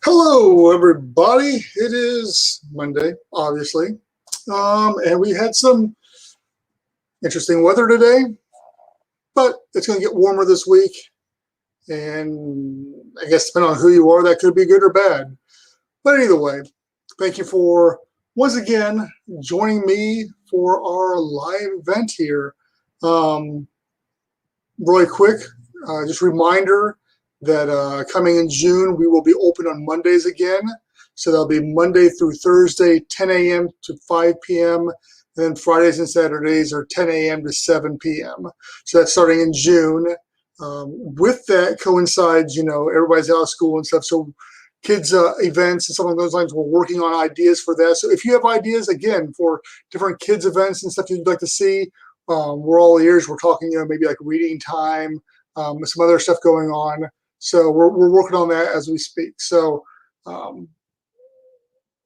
Hello, everybody. It is Monday, obviously, and we had some interesting weather today, but it's going to get warmer this week. And I guess depending on who you are, that could be good or bad. But either way, thank you for once again joining me for our live event here. Um, Really quick, just a reminder that coming in June, we will be open on Mondays again. So that'll be Monday through Thursday, 10 a.m. to 5 p.m. And then Fridays and Saturdays are 10 a.m. to 7 p.m. So that's starting in June. With that coincides, everybody's out of school and stuff. So kids events and stuff along those lines, we're working on ideas for that. So if you have ideas, again, for different kids events and stuff you'd like to see, we're all ears. We're talking, maybe like reading time, some other stuff going on. So we're working on that as we speak. So, and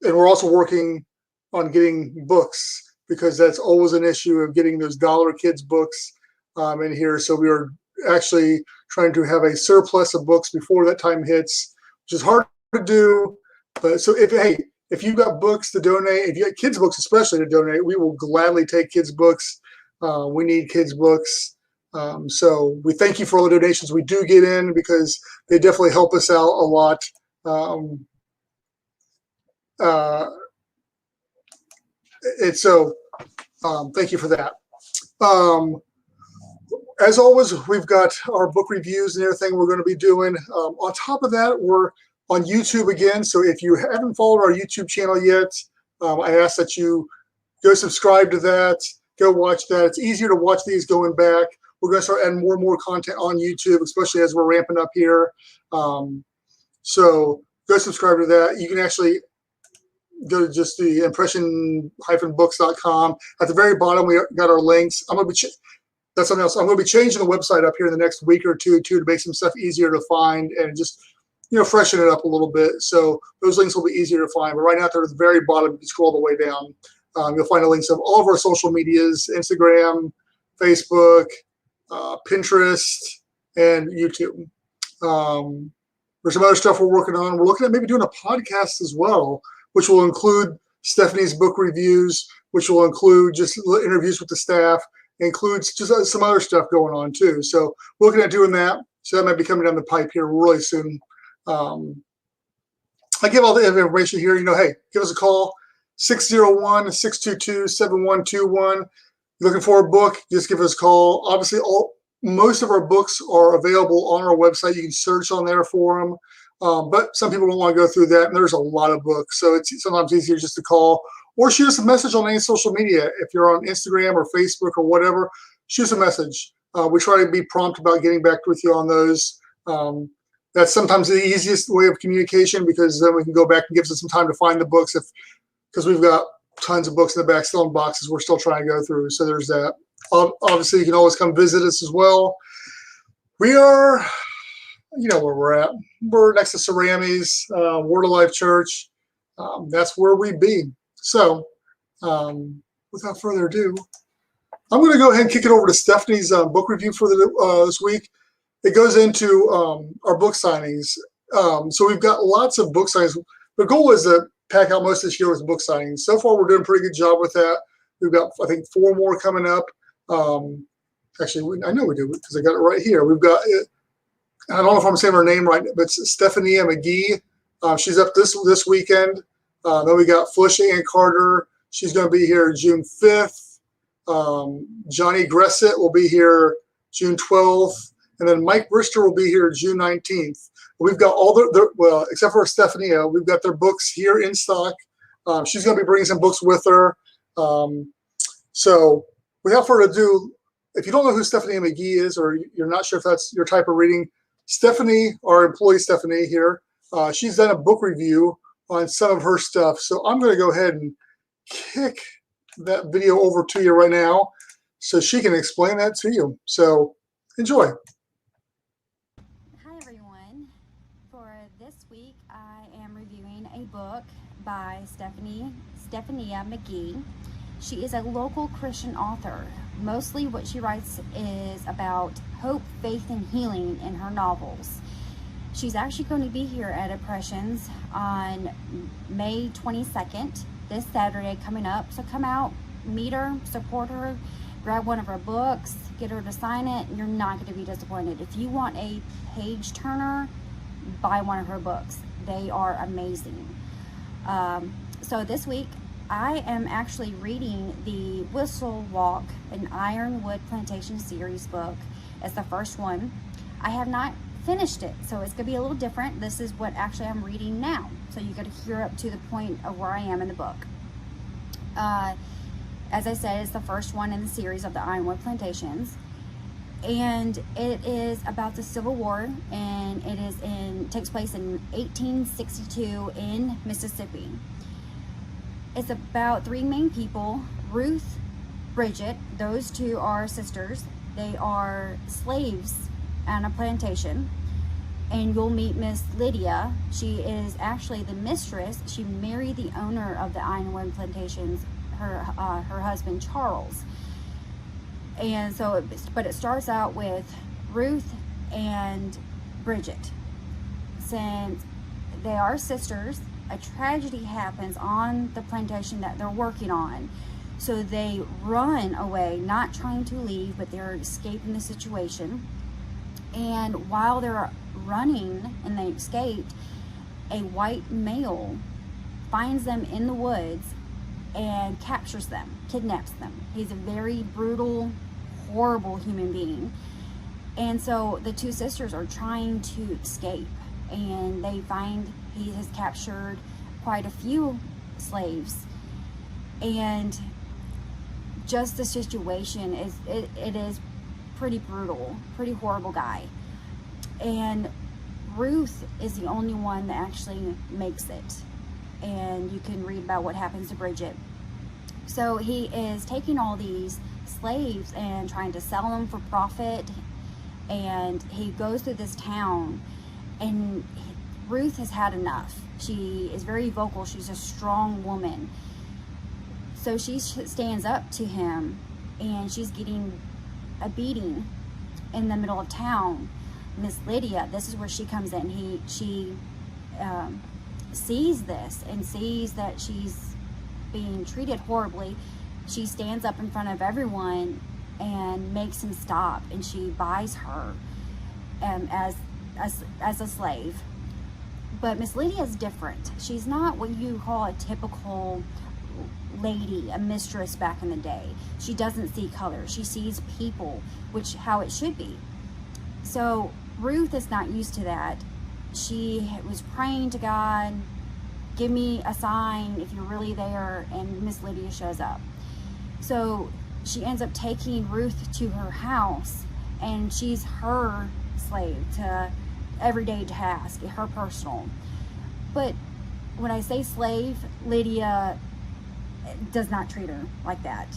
we're also working on getting books because that's always an issue of getting those dollar kids books in here. So we are actually trying to have a surplus of books before that time hits, which is hard to do. But so if you've got books to donate, if you got kids books especially to donate, we will gladly take kids books. We need kids books. So we thank you for all the donations we do get in because they definitely help us out a lot. Thank you for that. As always, we've got our book reviews and everything we're going to be doing. On top of that, we're on YouTube again. So if you haven't followed our YouTube channel yet, I ask that you go subscribe to that. Go watch that. It's easier to watch these going back. We're going to start adding more and more content on YouTube, especially as we're ramping up here. So go subscribe to that. You can actually go to just the impression-books.com. At the very bottom, we got our links. That's something else. I'm going to be changing the website up here in the next week or two to make some stuff easier to find and just freshen it up a little bit. So those links will be easier to find. But right now, they're at the very bottom. You can scroll the way down. You'll find the links of all of our social medias, Instagram, Facebook, Pinterest, and YouTube. There's some other stuff we're working on. We're looking at maybe doing a podcast as well, which will include Stephanie's book reviews, which will include just interviews with the staff, includes just some other stuff going on too. So we're looking at doing that. So that might be coming down the pipe here really soon. I give all the information here. Hey, give us a call. 601-622-7121. Looking for a book, just give us a call. Obviously, most of our books are available on our website. You can search on there for them. But some people don't want to go through that, and there's a lot of books. So it's sometimes easier just to call or shoot us a message on any social media. If you're on Instagram or Facebook or whatever, shoot us a message. We try to be prompt about getting back with you on those. That's sometimes the easiest way of communication because then we can go back and give us some time to find the books because we've got tons of books in the back still in boxes we're still trying to go through. So there's that. Obviously, you can always come visit us as well. We are, where we're at. We're next to Cerami's, Word of Life Church. That's where we be. So without further ado, I'm going to go ahead and kick it over to Stephanie's book review for this week. It goes into our book signings. So we've got lots of book signings. The goal is to pack out most of this year with book signings. So far, we're doing a pretty good job with that. We've got, I think, 4 more coming up. Actually, I know we do because I got it right here. We've got, I don't know if I'm saying her name right, but it's Stephania McGee. She's up this weekend. Then we got Felicia Ann Carter. She's going to be here June 5th. Johnny Gressett will be here June 12th. And then Mike Brister will be here June 19th. We've got all well, except for Stephania, we've got their books here in stock. She's going to be bringing some books with her. So without further ado, if you don't know who Stephania McGee is or you're not sure if that's your type of reading, Stephanie, our employee Stephanie here, she's done a book review on some of her stuff. So I'm going to go ahead and kick that video over to you right now so she can explain that to you. So enjoy. Hi everyone. For this week, I am reviewing a book by Stephania McGee. She is a local Christian author. Mostly what she writes is about hope, faith, and healing in her novels. She's actually going to be here at Impressions on May 22nd, this Saturday coming up. So come out, meet her, support her, grab one of her books, get her to sign it. You're not going to be disappointed. If you want a page turner, buy one of her books. They are amazing. So this week, I am actually reading the Whistle Walk, an Ironwood Plantation series book. It's the first one. I have not finished it, so it's gonna be a little different. This is what actually I'm reading now, so you gotta hear up to the point of where I am in the book. As I said, it's the first one in the series of the Ironwood Plantations, and it is about the Civil War, and takes place in 1862 in Mississippi. It's about three main people: Ruth, Bridget. Those two are sisters. They are slaves on a plantation. And you'll meet Miss Lydia. She is actually the mistress. She married the owner of the Ironwood Plantations, her husband Charles. And so, but it starts out with Ruth and Bridget. Since they are sisters, a tragedy happens on the plantation that they're working on. So they run away, not trying to leave, but they're escaping the situation. And while they're running and they escaped, a white male finds them in the woods and captures them, kidnaps them. He's a very brutal, horrible human being. And so the two sisters are trying to escape, and they find he has captured quite a few slaves. And just the situation is, it is pretty brutal, pretty horrible guy. And Ruth is the only one that actually makes it. And you can read about what happens to Bridget. So he is taking all these slaves and trying to sell them for profit. And he goes through this town, and Ruth has had enough. She is very vocal. She's a strong woman. So she stands up to him, and she's getting a beating in the middle of town. Miss Lydia, this is where she comes in. She sees this and sees that she's being treated horribly. She stands up in front of everyone and makes him stop, and she buys her as a slave. But Miss Lydia is different. She's not what you call a typical lady, a mistress back in the day. She doesn't see color. She sees people, which how it should be. So Ruth is not used to that. She was praying to God, give me a sign if you're really there, and Miss Lydia shows up. So she ends up taking Ruth to her house, and she's her slave to everyday task, her personal. But when I say slave, Lydia does not treat her like that.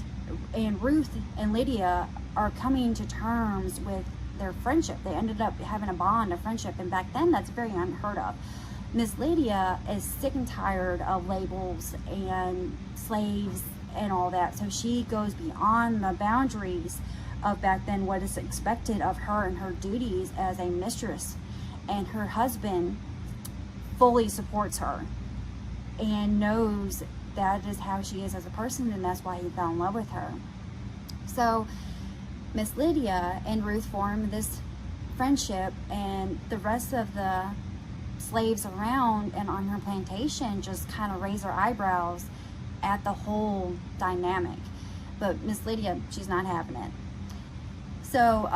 And Ruth and Lydia are coming to terms with their friendship. They ended up having a bond of friendship, and back then that's very unheard of. Miss Lydia is sick and tired of labels and slaves and all that, so she goes beyond the boundaries of back then what is expected of her and her duties as a mistress. And her husband fully supports her and knows that is how she is as a person, and that's why he fell in love with her. So Miss Lydia and Ruth form this friendship, and the rest of the slaves around and on her plantation just kind of raise their eyebrows at the whole dynamic. But Miss Lydia, she's not having it. So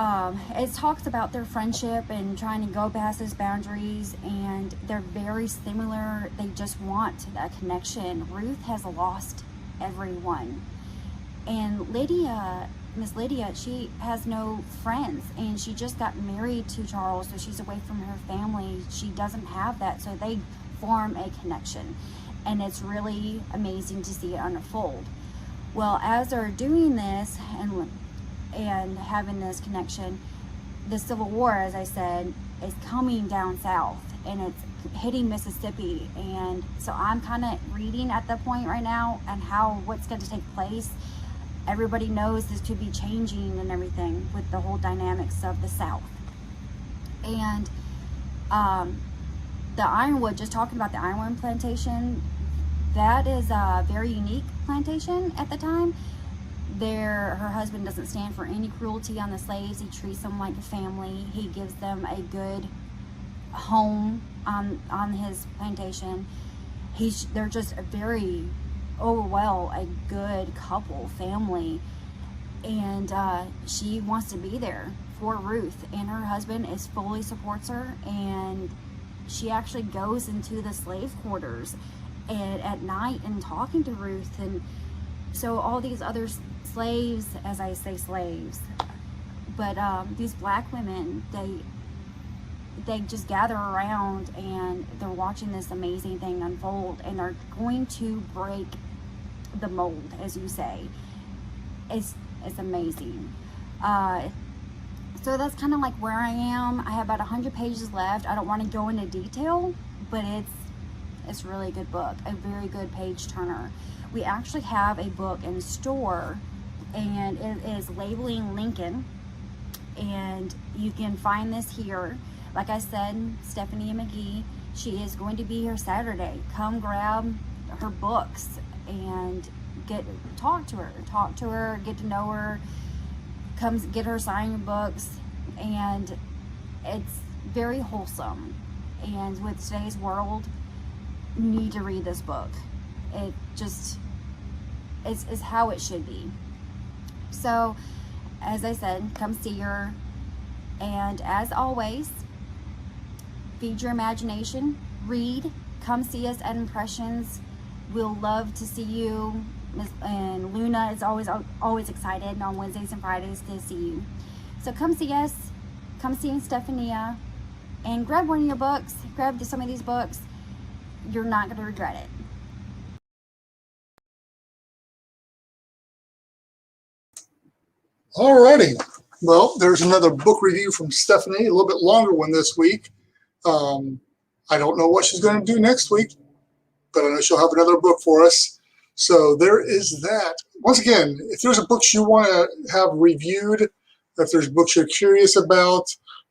it talks about their friendship and trying to go past those boundaries, and they're very similar. They just want a connection. Ruth has lost everyone, and Lydia, Miss Lydia, she has no friends, and she just got married to Charles, so she's away from her family. She doesn't have that, so they form a connection, and it's really amazing to see it unfold. Well, as they're doing this and having this connection, the Civil War, as I said, is coming down south, and it's hitting Mississippi. And so I'm kind of reading at the point right now and what's going to take place. Everybody knows this could be changing and everything with the whole dynamics of the South. And The ironwood, just talking about the ironwood plantation, that is a very unique plantation at the time. Her husband doesn't stand for any cruelty on the slaves. He treats them like a family. He gives them a good home on his plantation. They're just a very, a good couple, family. And she wants to be there for Ruth, and her husband fully supports her, and she actually goes into the slave quarters at night and talking to Ruth. And so all these other slaves, as I say slaves, but these black women, they just gather around and they're watching this amazing thing unfold, and they're going to break the mold, as you say. It's amazing. So that's kind of like where I am. I have about 100 pages left. I don't want to go into detail, but it's really a good book, a very good page turner. We actually have a book in store, and it is Labeling Lincoln, and you can find this here. Like I said, Stephanie McGee, she is going to be here Saturday. Come grab her books and talk to her, get to know her, come get her sign your books. And it's very wholesome, and with today's world, you need to read this book. It just is how it should be. So as I said, come see her, and as always, feed your imagination, read, come see us at Impressions. We'll love to see you. And Luna is always excited on Wednesdays and Fridays to see you. So come see us, come see Stephania, and grab one of your books, grab some of these books. You're not going to regret it. Alrighty. Well, there's another book review from Stephanie, a little bit longer one this week. I don't know what she's going to do next week, but I know she'll have another book for us. So there is that. Once again, if there's a book you want to have reviewed, if there's books you're curious about,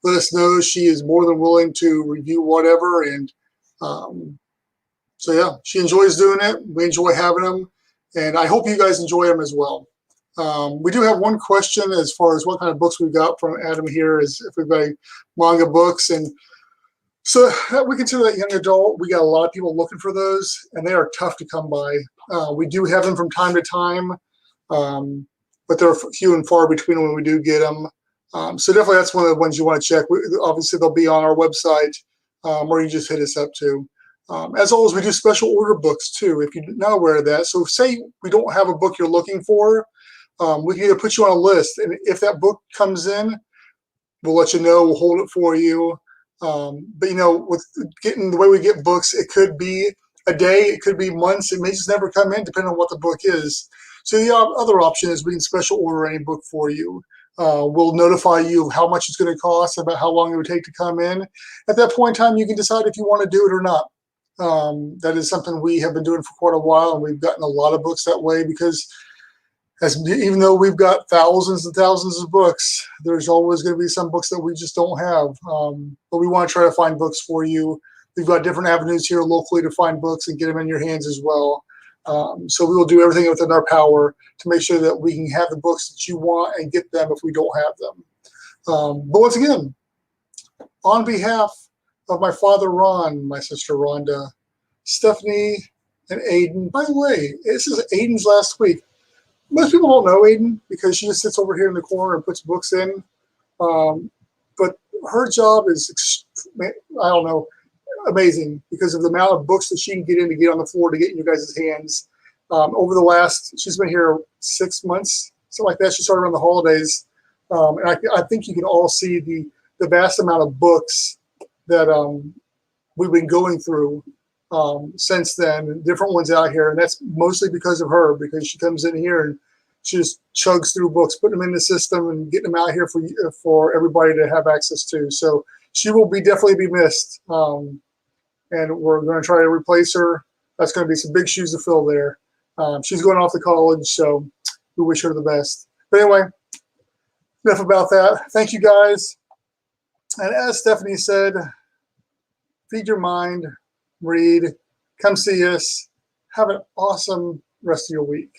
let us know. She is more than willing to review whatever. And so, yeah, she enjoys doing it. We enjoy having them. And I hope you guys enjoy them as well. We do have one question as far as what kind of books we've got from Adam here, is if we've got any manga books. And so we consider that young adult. We got a lot of people looking for those, and they are tough to come by. We do have them from time to time, but they're few and far between when we do get them. So definitely that's one of the ones you want to check. Obviously, they'll be on our website, or you just hit us up too. As always, we do special order books too, if you're not aware of that. So say we don't have a book you're looking for, we can either put you on a list, and if that book comes in, we'll let you know. We'll hold it for you. But you know, with getting the way we get books, it could be a day, it could be months, it may just never come in, depending on what the book is. So the other option is we can special order any book for you. We'll notify you of how much it's going to cost, about how long it would take to come in. At that point in time, you can decide if you want to do it or not. That is something we have been doing for quite a while, and we've gotten a lot of books that way, because even though we've got thousands and thousands of books, there's always going to be some books that we just don't have. But we want to try to find books for you. We've got different avenues here locally to find books and get them in your hands as well. So we will do everything within our power to make sure that we can have the books that you want and get them if we don't have them. But once again, on behalf of my father, Ron, my sister, Rhonda, Stephanie, and Aiden. By the way, this is Aiden's last week. Most people don't know Aiden because she just sits over here in the corner and puts books in. But her job is, I don't know, amazing because of the amount of books that she can get in to get on the floor to get in your guys' hands. Over the last, she's been here 6 months, something like that. She started around the holidays. And I think you can all see the vast amount of books that we've been going through since then, different ones out here. And that's mostly because of her, because she comes in here and she just chugs through books, putting them in the system and getting them out here for everybody to have access to. So she will definitely be missed. And we're going to try to replace her. That's going to be some big shoes to fill there. She's going off to college, so we wish her the best. But anyway, enough about that. Thank you guys. And as Stephanie said, feed your mind, read, come see us. Have an awesome rest of your week.